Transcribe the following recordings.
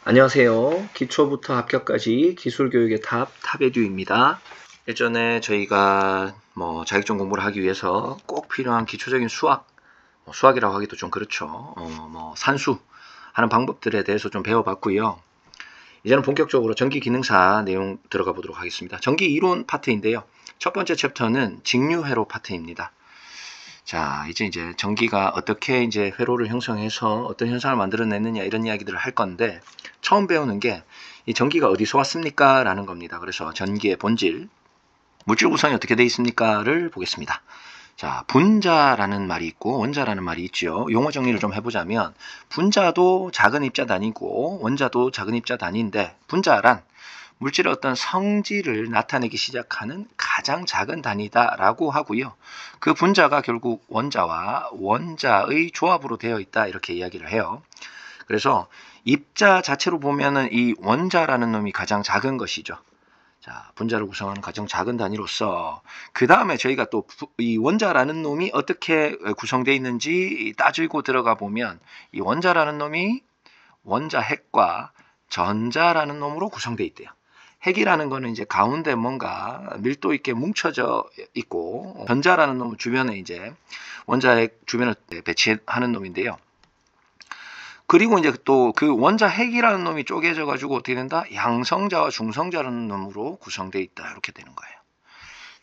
안녕하세요. 기초부터 합격까지 기술교육의 탑에듀입니다. 예전에 저희가 자격증 공부를 하기 위해서 꼭 필요한 기초적인 수학, 수학이라고 하기도 좀 그렇죠. 산수 하는 방법들에 대해서 좀 배워봤고요. 이제는 본격적으로 전기 기능사 내용 들어가 보도록 하겠습니다. 전기 이론 파트인데요. 첫 번째 챕터는 직류회로 파트입니다. 자, 이제 전기가 어떻게 이제 회로를 형성해서 어떤 현상을 만들어내느냐 이런 이야기들을 할 건데, 처음 배우는 게 이 전기가 어디서 왔습니까? 라는 겁니다. 그래서 전기의 본질, 물질 구성이 어떻게 되어 있습니까?를 보겠습니다. 자, 분자라는 말이 있고 원자라는 말이 있죠. 용어 정리를 좀 해보자면, 분자도 작은 입자 단위고 원자도 작은 입자 단위인데, 분자란 물질의 어떤 성질을 나타내기 시작하는 가장 작은 단위다라고 하고요. 그 분자가 결국 원자와 원자의 조합으로 되어 있다 이렇게 이야기를 해요. 그래서 입자 자체로 보면은 이 원자라는 놈이 가장 작은 것이죠. 자, 분자를 구성하는 가장 작은 단위로서 그 다음에 저희가 또 이 원자라는 놈이 어떻게 구성되어 있는지 따지고 들어가 보면, 이 원자라는 놈이 원자 핵과 전자라는 놈으로 구성되어 있대요. 핵이라는 거는 이제 가운데 뭔가 밀도 있게 뭉쳐져 있고, 전자라는 놈은 주변에 이제 원자핵 주변을 배치하는 놈인데요. 그리고 이제 또 그 원자 핵이라는 놈이 쪼개져 가지고 어떻게 된다? 양성자와 중성자라는 놈으로 구성되어 있다. 이렇게 되는 거예요.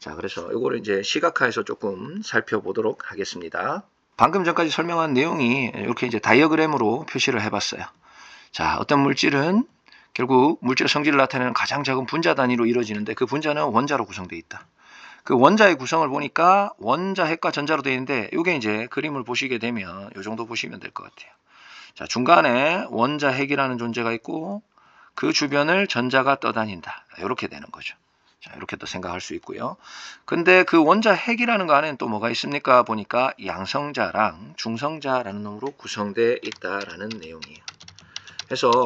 자, 그래서 이거를 이제 시각화해서 조금 살펴보도록 하겠습니다. 방금 전까지 설명한 내용이 이렇게 이제 다이어그램으로 표시를 해봤어요. 자, 어떤 물질은 결국 물질의 성질을 나타내는 가장 작은 분자 단위로 이루어지는데, 그 분자는 원자로 구성되어 있다. 그 원자의 구성을 보니까 원자 핵과 전자로 되어 있는데, 이게 이제 그림을 보시게 되면 이 정도 보시면 될 것 같아요. 자, 중간에 원자 핵이라는 존재가 있고 그 주변을 전자가 떠다닌다. 이렇게 되는 거죠. 자, 이렇게 또 생각할 수 있고요. 근데 그 원자 핵이라는 거 안에는 또 뭐가 있습니까? 보니까 양성자랑 중성자라는 놈으로 구성되어 있다라는 내용이에요. 그래서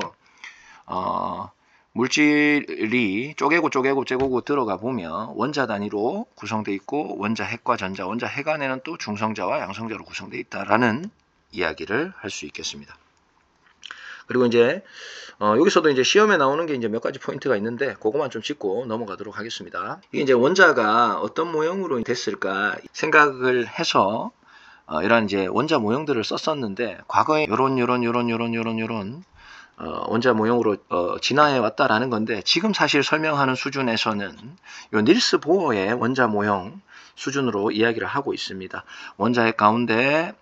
물질이 쪼개고 들어가 보면 원자 단위로 구성되어 있고, 원자 핵과 전자, 원자 핵 안에는 또 중성자와 양성자로 구성되어 있다라는 이야기를 할 수 있겠습니다. 그리고 이제 여기서도 이제 시험에 나오는 게 이제 몇 가지 포인트가 있는데, 그것만 좀 짚고 넘어가도록 하겠습니다. 이게 이제 원자가 어떤 모형으로 됐을까 생각을 해서 이런 이제 원자 모형들을 썼었는데, 과거에 요런 원자 모형으로 진화해 왔다라는 건데, 지금 사실 설명하는 수준에서는 요 닐스 보어의 원자 모형 수준으로 이야기를 하고 있습니다. 원자핵 가운데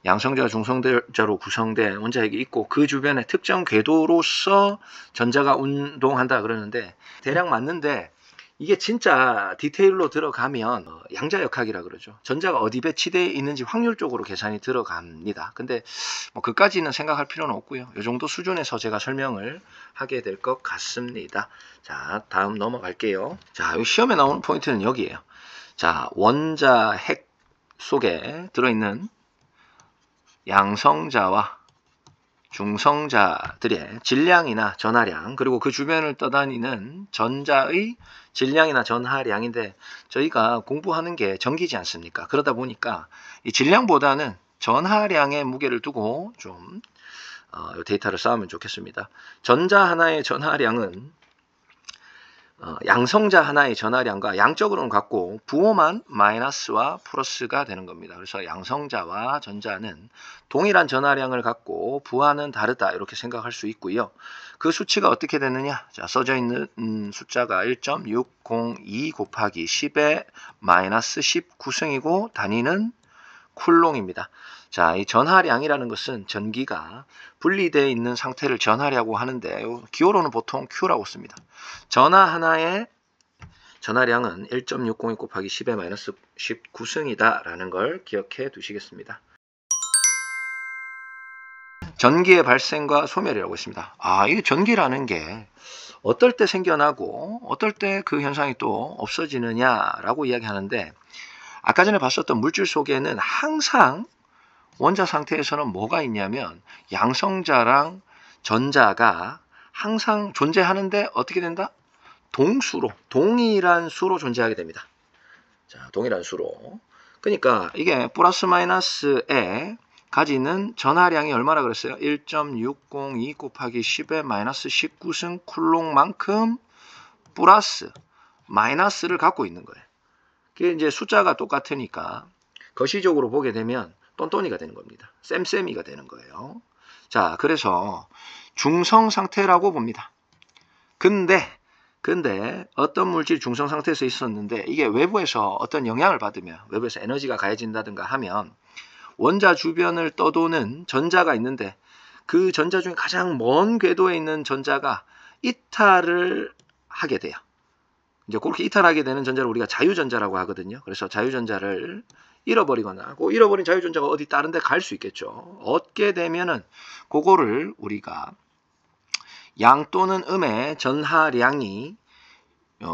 양성자와 중성자로 구성된 원자핵이 있고, 그 주변에 특정 궤도로서 전자가 운동한다 그러는데, 대략 맞는데, 이게 진짜 디테일로 들어가면 양자역학이라 그러죠. 전자가 어디 배치되어 있는지 확률적으로 계산이 들어갑니다. 근데 그까지는 생각할 필요는 없고요. 이 정도 수준에서 제가 설명을 하게 될 것 같습니다. 자, 다음 넘어갈게요. 자, 이 시험에 나오는 포인트는 여기에요. 자, 원자 핵 속에 들어있는 양성자와 중성자들의 질량이나 전하량, 그리고 그 주변을 떠다니는 전자의 질량이나 전하량인데, 저희가 공부하는 게 전기지 않습니까? 그러다 보니까 이 질량보다는 전하량에 무게를 두고 좀 데이터를 쌓으면 좋겠습니다. 전자 하나의 전하량은 양성자 하나의 전하량과 양적으로는 같고 부호만 마이너스와 플러스가 되는 겁니다. 그래서 양성자와 전자는 동일한 전하량을 갖고 부하는 다르다 이렇게 생각할 수 있고요. 그 수치가 어떻게 되느냐? 자, 써져 있는 숫자가 1.602 곱하기 10의 마이너스 19승이고 단위는 쿨롱입니다. 자, 이 전하량이라는 것은 전기가 분리되어 있는 상태를 전하라고 하는데, 기호로는 보통 Q라고 씁니다. 전하 하나의 전하량은 1.602 곱하기 10의 마이너스 19승이다 라는 걸 기억해 두시겠습니다. 전기의 발생과 소멸이라고 있습니다. 이게 전기라는 게 어떨 때 생겨나고 어떨 때 그 현상이 또 없어지느냐라고 이야기하는데, 아까 전에 봤었던 물질 속에는 항상 원자 상태에서는 뭐가 있냐면 양성자랑 전자가 항상 존재하는데 어떻게 된다? 동수로, 동일한 수로 존재하게 됩니다. 자, 동일한 수로. 그러니까 이게 플러스 마이너스의 가지는 전하량이 얼마나 그랬어요? 1.602 곱하기 10의 마이너스 19승 쿨롱만큼 플러스 마이너스를 갖고 있는 거예요. 그게 이제 숫자가 똑같으니까 거시적으로 보게 되면 똔똔이가 되는 겁니다. 쌤쌤이가 되는 거예요. 자, 그래서 중성 상태라고 봅니다. 근데 어떤 물질이 중성 상태에서 있었는데 이게 외부에서 어떤 영향을 받으면 외부에서 에너지가 가해진다든가 하면 원자 주변을 떠도는 전자가 있는데 그 전자 중에 가장 먼 궤도에 있는 전자가 이탈을 하게 돼요. 이제 그렇게 이탈하게 되는 전자를 우리가 자유전자라고 하거든요. 그래서 자유전자를 잃어버리거나 그 잃어버린 자유전자가 어디 다른 데 갈 수 있겠죠. 얻게 되면은 그거를 우리가 양 또는 음의 전하량이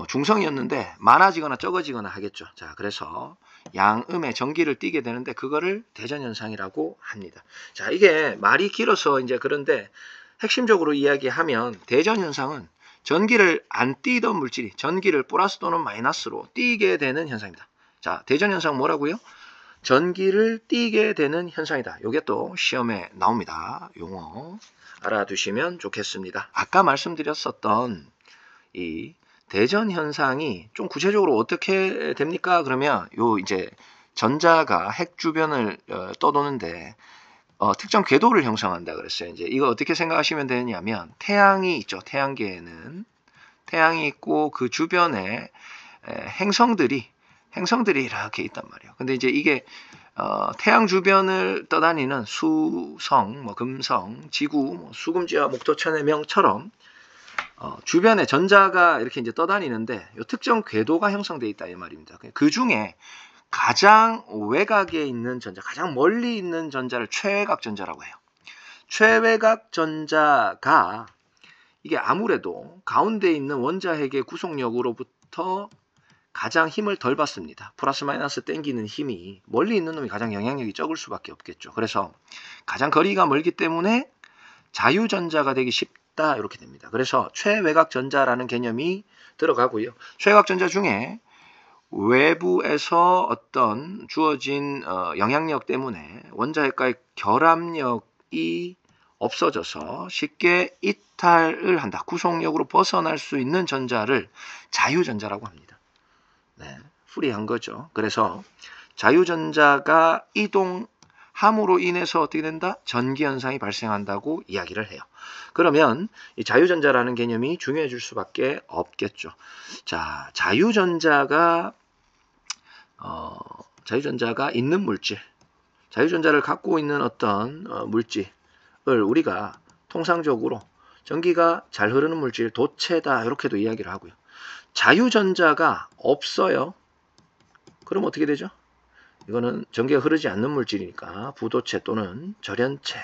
중성이었는데 많아지거나 적어지거나 하겠죠. 자, 그래서 양음의 전기를 띠게 되는데 그거를 대전현상이라고 합니다. 자, 이게 말이 길어서 이제 그런데 핵심적으로 이야기하면 대전현상은 전기를 안 띠던 물질이 전기를 플러스 또는 마이너스로 띠게 되는 현상입니다. 자, 대전현상 뭐라고요? 전기를 띠게 되는 현상이다. 이게 또 시험에 나옵니다. 용어 알아두시면 좋겠습니다. 아까 말씀드렸었던 이 대전 현상이 좀 구체적으로 어떻게 됩니까? 그러면 요 이제 전자가 핵 주변을 떠도는데 특정 궤도를 형성한다 그랬어요. 이제 이거 어떻게 생각하시면 되냐면 태양이 있죠. 태양계에는 태양이 있고 그 주변에 행성들이 이렇게 있단 말이에요. 근데 이제 이게 태양 주변을 떠다니는 수성, 금성, 지구, 수금지와 목토천의 명처럼 주변에 전자가 이렇게 이제 떠다니는데 이 특정 궤도가 형성되어 있다 이 말입니다. 그 중에 가장 외곽에 있는 전자, 가장 멀리 있는 전자를 최외곽 전자라고 해요. 최외곽 전자가 이게 아무래도 가운데 있는 원자핵의 구속력으로부터 가장 힘을 덜 받습니다. 플러스 마이너스 땡기는 힘이 멀리 있는 놈이 가장 영향력이 적을 수밖에 없겠죠. 그래서 가장 거리가 멀기 때문에 자유전자가 되기 쉽다 이렇게 됩니다. 그래서 최외곽 전자라는 개념이 들어가고요. 최외곽 전자 중에 외부에서 어떤 주어진 영향력 때문에 원자핵과의 결합력이 없어져서 쉽게 이탈을 한다. 구속력으로 벗어날 수 있는 전자를 자유전자라고 합니다. 네, 프리한 거죠. 그래서 자유전자가 이동함으로 인해서 어떻게 된다? 전기현상이 발생한다고 이야기를 해요. 그러면 이 자유전자라는 개념이 중요해질 수밖에 없겠죠. 자, 자유전자가 있는 물질, 자유전자를 갖고 있는 어떤 물질을 우리가 통상적으로 전기가 잘 흐르는 물질, 도체다 이렇게도 이야기를 하고요. 자유전자가 없어요. 그럼 어떻게 되죠? 이거는 전기가 흐르지 않는 물질이니까 부도체 또는 절연체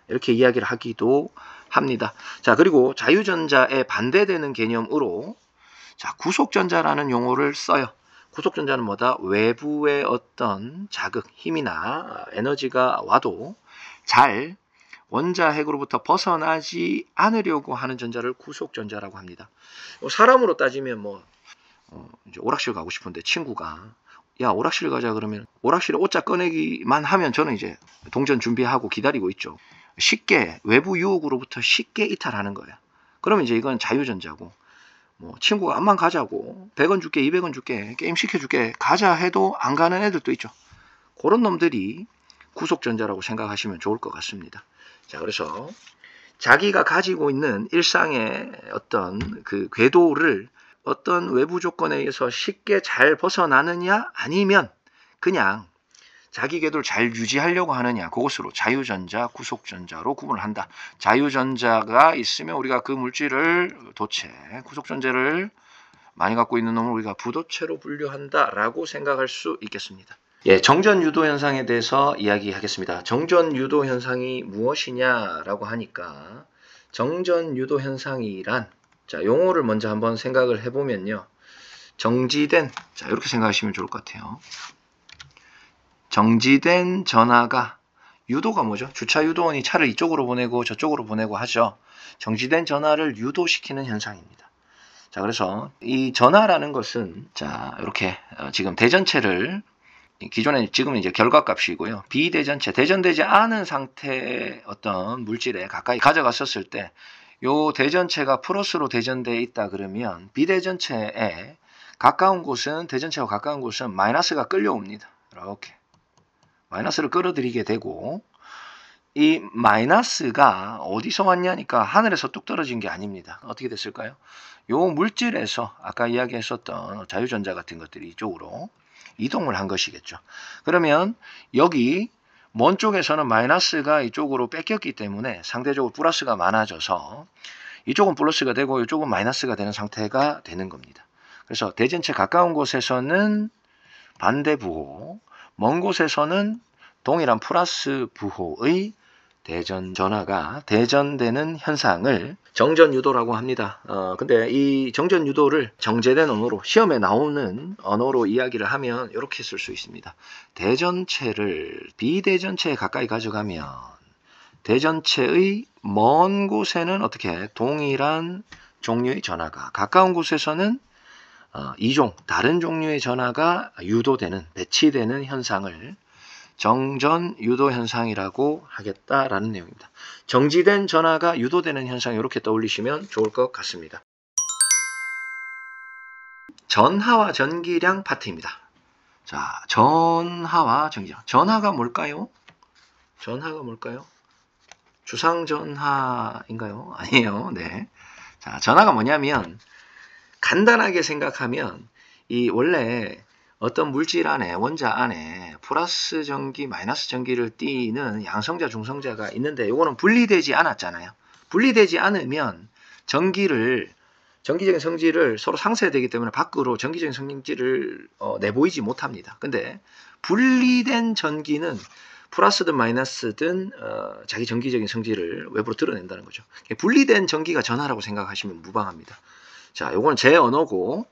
이렇게 이야기를 하기도 합니다. 자, 그리고 자유전자에 반대되는 개념으로 자, 구속전자라는 용어를 써요. 구속전자는 뭐다? 외부의 어떤 자극, 힘이나 에너지가 와도 잘 원자핵으로부터 벗어나지 않으려고 하는 전자를 구속전자라고 합니다. 사람으로 따지면 이제 오락실 가고 싶은데 친구가 야 오락실 가자 그러면 오락실에 옷자 꺼내기만 하면 저는 이제 동전 준비하고 기다리고 있죠. 쉽게 외부 유혹으로부터 쉽게 이탈하는 거야. 그러면 이제 이건 자유전자고 친구가 암만 가자고 100원 줄게 200원 줄게 게임 시켜줄게 가자 해도 안 가는 애들도 있죠. 그런 놈들이 구속전자라고 생각하시면 좋을 것 같습니다. 자, 그래서 자기가 가지고 있는 일상의 어떤 그 궤도를 어떤 외부 조건에 의해서 쉽게 잘 벗어나느냐 아니면 그냥 자기 궤도를 잘 유지하려고 하느냐 그것으로 자유전자, 구속전자로 구분을 한다. 자유전자가 있으면 우리가 그 물질을 도체, 구속전자를 많이 갖고 있는 놈을 우리가 부도체로 분류한다라고 생각할 수 있겠습니다. 예, 정전유도 현상에 대해서 이야기하겠습니다. 정전유도 현상이 무엇이냐라고 하니까 정전유도 현상이란 자, 용어를 먼저 한번 생각을 해보면요. 정지된, 자, 이렇게 생각하시면 좋을 것 같아요. 정지된 전하가, 유도가 뭐죠? 주차 유도원이 차를 이쪽으로 보내고 저쪽으로 보내고 하죠. 정지된 전하를 유도시키는 현상입니다. 자, 그래서 이 전하라는 것은, 자, 이렇게 지금 대전체를 기존에 지금은 이제 결과값이고요. 비대전체, 대전되지 않은 상태의 어떤 물질에 가까이 가져갔었을 때 요 대전체가 플러스로 대전되어 있다 그러면 비대전체에 가까운 곳은, 대전체와 가까운 곳은 마이너스가 끌려옵니다. 이렇게 마이너스를 끌어들이게 되고, 이 마이너스가 어디서 왔냐니까 하늘에서 뚝 떨어진 게 아닙니다. 어떻게 됐을까요? 요 물질에서 아까 이야기했었던 자유전자 같은 것들이 이쪽으로 이동을 한 것이겠죠. 그러면 여기 먼 쪽에서는 마이너스가 이쪽으로 뺏겼기 때문에 상대적으로 플러스가 많아져서 이쪽은 플러스가 되고 이쪽은 마이너스가 되는 상태가 되는 겁니다. 그래서 대전체 가까운 곳에서는 반대 부호, 먼 곳에서는 동일한 플러스 부호의 대전 전하가 대전되는 현상을 정전유도라고 합니다. 근데 이 정전유도를 정제된 언어로, 시험에 나오는 언어로 이야기를 하면 이렇게 쓸 수 있습니다. 대전체를 비대전체에 가까이 가져가면 대전체의 먼 곳에는 어떻게 동일한 종류의 전하가, 가까운 곳에서는 이종, 다른 종류의 전하가 유도되는, 배치되는 현상을 정전 유도 현상이라고 하겠다라는 내용입니다. 정지된 전하가 유도되는 현상, 이렇게 떠올리시면 좋을 것 같습니다. 전하와 전기량 파트입니다. 자, 전하와 전기량. 전하가 뭘까요? 전하가 뭘까요? 주상전하인가요? 아니에요. 네. 자, 전하가 뭐냐면 간단하게 생각하면 이 원래 어떤 물질 안에, 원자 안에 플러스 전기, 마이너스 전기를 띠는 양성자, 중성자가 있는데 이거는 분리되지 않았잖아요. 분리되지 않으면 전기적인 성질을 서로 상쇄되기 때문에 밖으로 전기적인 성질을 내보이지 못합니다. 근데 분리된 전기는 플러스든 마이너스든 자기 전기적인 성질을 외부로 드러낸다는 거죠. 분리된 전기가 전하라고 생각하시면 무방합니다. 자, 요건 제 언어고,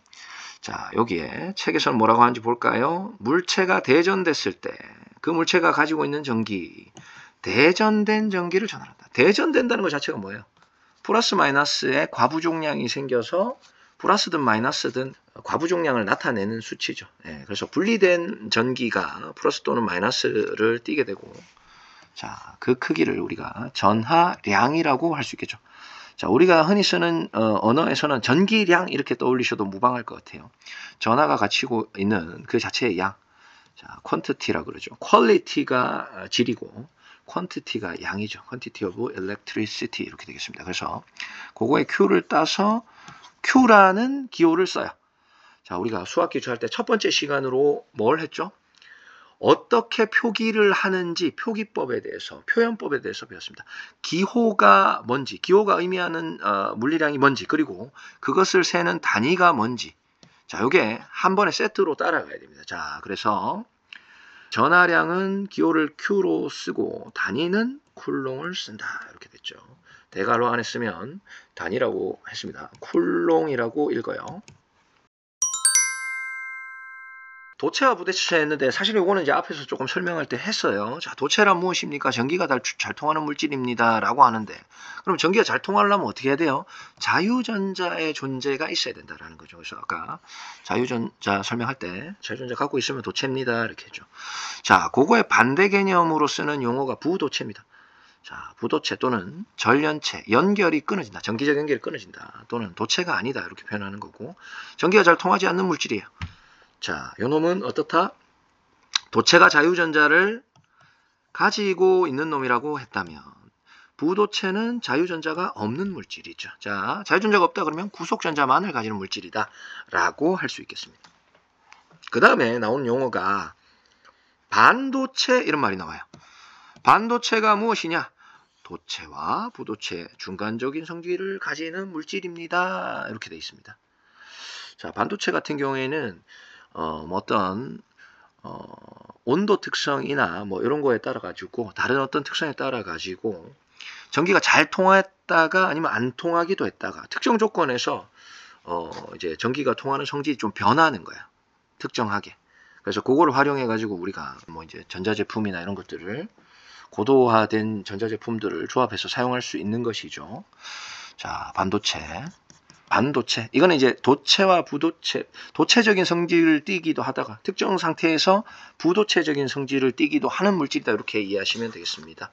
자, 여기에 책에서는 뭐라고 하는지 볼까요? 물체가 대전됐을 때 그 물체가 가지고 있는 전기, 대전된 전기를 전하다. 대전된다는 것 자체가 뭐예요? 플러스 마이너스의 과부종량이 생겨서 플러스든 마이너스든 과부종량을 나타내는 수치죠. 예, 그래서 분리된 전기가 플러스 또는 마이너스를 띠게 되고, 자, 그 크기를 우리가 전하량이라고 할 수 있겠죠. 자, 우리가 흔히 쓰는 언어에서는 전기량 이렇게 떠올리셔도 무방할 것 같아요. 전하가 갖추고 있는 그 자체의 양, 자, quantity라고 그러죠. quality가 질이고 quantity가 양이죠. quantity of electricity 이렇게 되겠습니다. 그래서 그거의 Q를 따서 Q라는 기호를 써요. 자, 우리가 수학 기초할 때 첫 번째 시간으로 뭘 했죠? 어떻게 표기를 하는지 표기법에 대해서, 표현법에 대해서 배웠습니다. 기호가 뭔지, 기호가 의미하는 물리량이 뭔지, 그리고 그것을 세는 단위가 뭔지. 자, 요게 한 번에 세트로 따라가야 됩니다. 자, 그래서 전하량은 기호를 Q로 쓰고 단위는 쿨롱을 쓴다. 이렇게 됐죠. 대괄호 안에 쓰면 단위라고 했습니다. 쿨롱이라고 읽어요. 도체와 부대체 했는데 사실 이거는 이제 앞에서 조금 설명할 때 했어요. 자, 도체란 무엇입니까? 전기가 잘 통하는 물질입니다. 라고 하는데, 그럼 전기가 잘 통하려면 어떻게 해야 돼요? 자유전자의 존재가 있어야 된다라는 거죠. 그래서 아까 자유전자 설명할 때 자유전자 갖고 있으면 도체입니다. 이렇게 했죠. 자, 그거의 반대 개념으로 쓰는 용어가 부도체입니다. 자, 부도체 또는 전련체, 연결이 끊어진다. 전기적 연결이 끊어진다. 또는 도체가 아니다. 이렇게 표현하는 거고, 전기가 잘 통하지 않는 물질이에요. 자, 요 놈은 어떻다? 도체가 자유전자를 가지고 있는 놈이라고 했다면 부도체는 자유전자가 없는 물질이죠. 자, 자유전자가 없다 그러면 구속전자만을 가지는 물질이다 라고 할 수 있겠습니다. 그 다음에 나온 용어가 반도체, 이런 말이 나와요. 반도체가 무엇이냐? 도체와 부도체 중간적인 성질을 가지는 물질입니다. 이렇게 되어 있습니다. 자, 반도체 같은 경우에는 어떤 온도 특성이나 뭐 이런 거에 따라 가지고, 다른 어떤 특성에 따라 가지고 전기가 잘 통했다가 아니면 안 통하기도 했다가 특정 조건에서 이제 전기가 통하는 성질이 좀 변하는 거야. 특정하게. 그래서 그거를 활용해 가지고 우리가 뭐 이제 전자제품이나 이런 것들을, 고도화된 전자제품들을 조합해서 사용할 수 있는 것이죠. 자, 반도체. 반도체. 이거는 이제 도체와 부도체, 도체적인 성질을 띠기도 하다가 특정 상태에서 부도체적인 성질을 띠기도 하는 물질이다. 이렇게 이해하시면 되겠습니다.